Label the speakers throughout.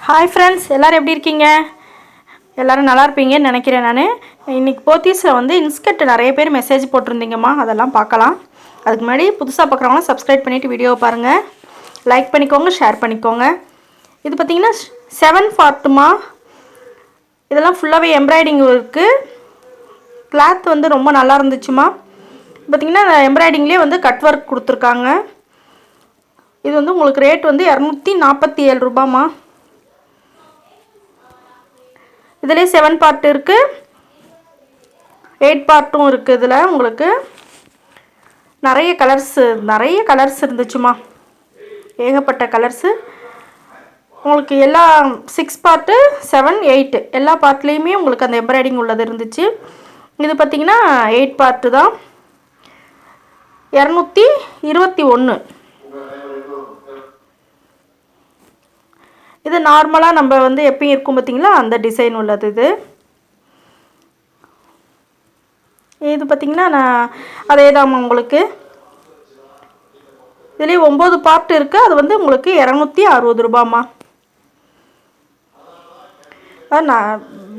Speaker 1: Hi friends, எல்லோரும் எப்படி இருக்கீங்க? எல்லோரும் நல்லா இருப்பீங்கன்னு நினைக்கிறேன். நான் இன்றைக்கி போத்தீஸில் வந்து இன்ஸ்கர்ட் நிறைய பேர் மெசேஜ் போட்டிருந்தீங்கம்மா, அதெல்லாம் பார்க்கலாம். அதுக்கு முன்னாடி புதுசாக பார்க்குறவங்களாம் சப்ஸ்கிரைப் பண்ணிவிட்டு வீடியோவை பாருங்கள், லைக் பண்ணிக்கோங்க, ஷேர் பண்ணிக்கோங்க. இது பார்த்திங்கன்னா 7 பார்ட்டுமா. இதெல்லாம் ஃபுல்லாகவே எம்ப்ராய்டிங் ஒர்க்கு. கிளாத் வந்து ரொம்ப நல்லா இருந்துச்சுமா. பார்த்திங்கன்னா எம்ப்ராய்டிங்லேயே வந்து கட் ஒர்க் கொடுத்துருக்காங்க. இது வந்து உங்களுக்கு ரேட் வந்து 247 ரூபாம்மா. இதிலே 7 பார்ட் இருக்குது, 8 பார்ட்டும் இருக்குது. இதில் உங்களுக்கு நிறைய கலர்ஸ் இருந்துச்சுமா, ஏகப்பட்ட கலர்ஸு. உங்களுக்கு எல்லா 6 பார்ட்டு 7 8 எல்லா பார்ட்லேயுமே உங்களுக்கு அந்த எம்ப்ராய்டிங் உள்ளது இருந்துச்சு. இது பார்த்திங்கன்னா 8 பார்ட்டு தான், 221. இது நார்மலாக நம்ம வந்து எப்பயும் இருக்கும் பார்த்திங்களா, அந்த டிசைன் உள்ளது. இது பார்த்திங்கன்னா நான் அதே தான் உங்களுக்கு. இதுலேயே 9 பார்ட் இருக்குது. அது வந்து உங்களுக்கு 260 ரூபாம்மா.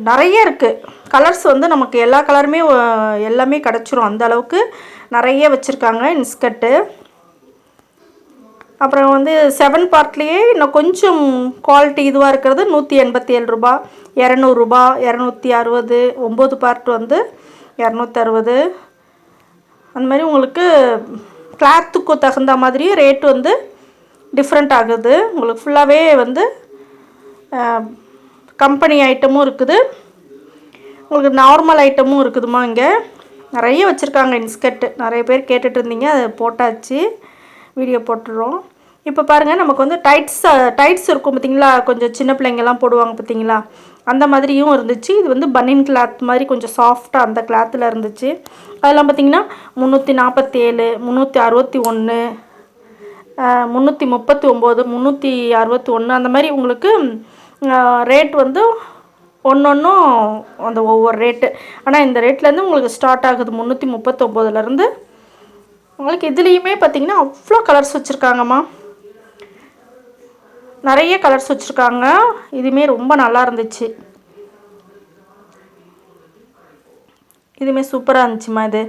Speaker 1: நிறைய இருக்குது கலர்ஸ். வந்து நமக்கு எல்லா கலருமே எல்லாமே கிடச்சிரும், அந்த அளவுக்கு நிறைய வச்சுருக்காங்க இன்ஸ்கர்ட்டு. அப்புறம் வந்து 7 பார்ட்லேயே இன்னும் கொஞ்சம் குவாலிட்டி இதுவாக இருக்கிறது 187 ரூபா, 200 ரூபா, 260. 9 பார்ட் வந்து 260. அந்த மாதிரி உங்களுக்கு கிளாத்துக்கு தகுந்த மாதிரி ரேட்டு வந்து டிஃப்ரெண்ட் ஆகுது. உங்களுக்கு ஃபுல்லாகவே வந்து கம்பெனி ஐட்டமும் இருக்குது, உங்களுக்கு நார்மல் ஐட்டமும் இருக்குதுமா. இங்கே நிறைய வச்சுருக்காங்க இன்ஸ்கர்ட்டு. நிறைய பேர் கேட்டுட்டு இருந்தீங்க, அதை போட்டாச்சு, வீடியோ போட்டுடுறோம். இப்போ பாருங்கள், நமக்கு வந்து டைட்ஸ் இருக்கும் பார்த்திங்களா, கொஞ்சம் சின்ன பிள்ளைங்கள்லாம் போடுவாங்க பார்த்திங்களா, அந்த மாதிரியும் இருந்துச்சு. இது வந்து பனியன் கிளாத் மாதிரி கொஞ்சம் சாஃப்டாக அந்த கிளாத்தில் இருந்துச்சு. அதெல்லாம் பார்த்திங்கன்னா 347, 361, 339, 361 அந்த மாதிரி உங்களுக்கு ரேட் வந்து ஒன்றும் அந்த ஒவ்வொரு ரேட்டு. ஆனால் இந்த ரேட்லேருந்து உங்களுக்கு ஸ்டார்ட் ஆகுது 339லேருந்து. உங்களுக்கு இதுலேயுமே பார்த்திங்கன்னா அவ்வளோ கலர்ஸ் வச்சுருக்காங்கம்மா, நிறைய கலர்ஸ் வச்சுருக்காங்க. இதுவுமே ரொம்ப நல்லா இருந்துச்சு, இதுவுமே சூப்பராக இருந்துச்சுமா. இது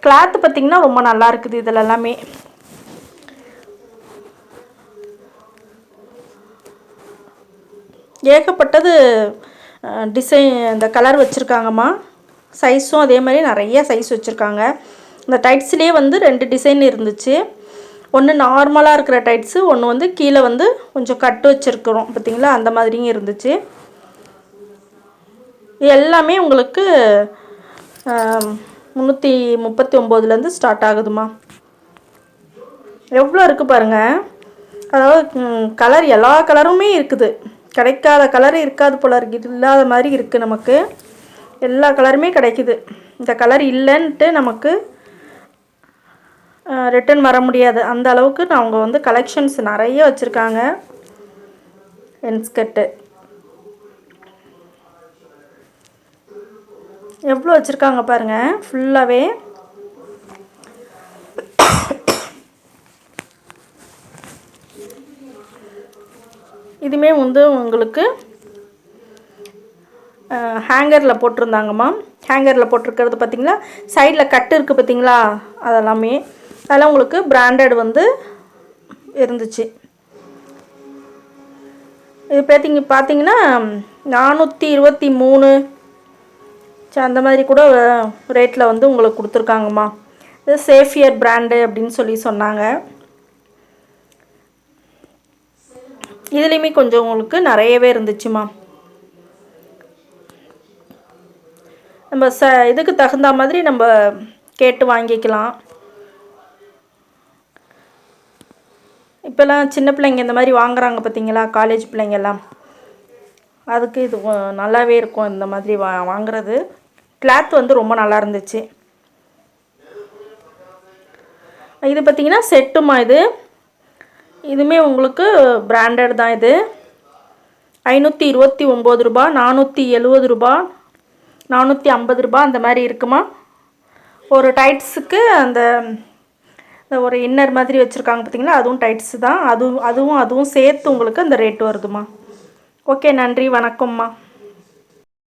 Speaker 1: கிளாத்து பார்த்திங்கன்னா ரொம்ப நல்லா இருக்குது. இதில் எல்லாமே ஏகப்பட்டது டிசைன் இந்த கலர் வச்சுருக்காங்கம்மா. சைஸும் அதே மாதிரி நிறைய சைஸ் வச்சுருக்காங்க. இந்த டைட்ஸ்லேயே வந்து 2 டிசைன் இருந்துச்சு. ஒன்று நார்மலாக இருக்கிற டைட்ஸு, ஒன்று வந்து கீழே வந்து கொஞ்சம் கட்டு வச்சுருக்கிறோம் பார்த்திங்களா, அந்த மாதிரியும் இருந்துச்சு. எல்லாமே உங்களுக்கு 339லேருந்து ஸ்டார்ட் ஆகுதுமா. எவ்வளோ இருக்குது பாருங்கள். அதாவது கலர் எல்லா கலருமே இருக்குது, கிடைக்காத கலர் இருக்காது போல இருக்குது, இல்லாத மாதிரி இருக்குது. நமக்கு எல்லா கலருமே கிடைக்குது. இந்த கலர் இல்லைன்ட்டு நமக்கு ரிட்டன் வர முடியாது, அந்த அளவுக்கு அவங்க வந்து கலெக்ஷன்ஸ் நிறைய வச்சுருக்காங்க இன்ஸ்கர்ட்டு. எவ்வளோ வச்சுருக்காங்க பாருங்கள் ஃபுல்லாகவே. இதுவுமே வந்து உங்களுக்கு ஹேங்கரில் போட்டிருந்தாங்கம்மா. ஹேங்கரில் போட்டிருக்கிறது பார்த்திங்களா, சைடில் கட்டு இருக்குது பார்த்திங்களா, அதெல்லாம் உங்களுக்கு பிராண்டட் வந்து இருந்துச்சு. இது பார்த்திங்கன்னா 423 அந்த மாதிரி கூட ரேட்டில் வந்து உங்களுக்கு கொடுத்துருக்காங்கம்மா. இது சேஃபியர் பிராண்டு அப்படின்னு சொல்லி சொன்னாங்க. இதுலேயுமே கொஞ்சம் உங்களுக்கு நிறையவே இருந்துச்சுமா. நம்ம இதுக்கு தகுந்த மாதிரி நம்ம கேட்டு வாங்கிக்கலாம். இப்போல்லாம் சின்ன பிள்ளைங்க இந்த மாதிரி வாங்குறாங்க பார்த்திங்களா, காலேஜ் பிள்ளைங்கெல்லாம், அதுக்கு இது நல்லாவே இருக்கும் இந்த மாதிரி வாங்குறது. கிளாத் வந்து ரொம்ப நல்லா இருந்துச்சு. இது பார்த்திங்கன்னா செட்டுமா. இதுவுமே உங்களுக்கு பிராண்டட் தான். இது 529 ரூபா, 470 ரூபா, 450 ரூபா அந்த மாதிரி இருக்குமா. ஒரு டைட்ஸுக்கு அந்த இந்த ஒரு இன்னர் மாதிரி வச்சுருக்காங்க பார்த்தீங்களா, அதுவும் டைட்ஸு தான். அதுவும் சேர்த்து உங்களுக்கு அந்த ரேட் வருதுமா. ஓகே, நன்றி, வணக்கம்மா.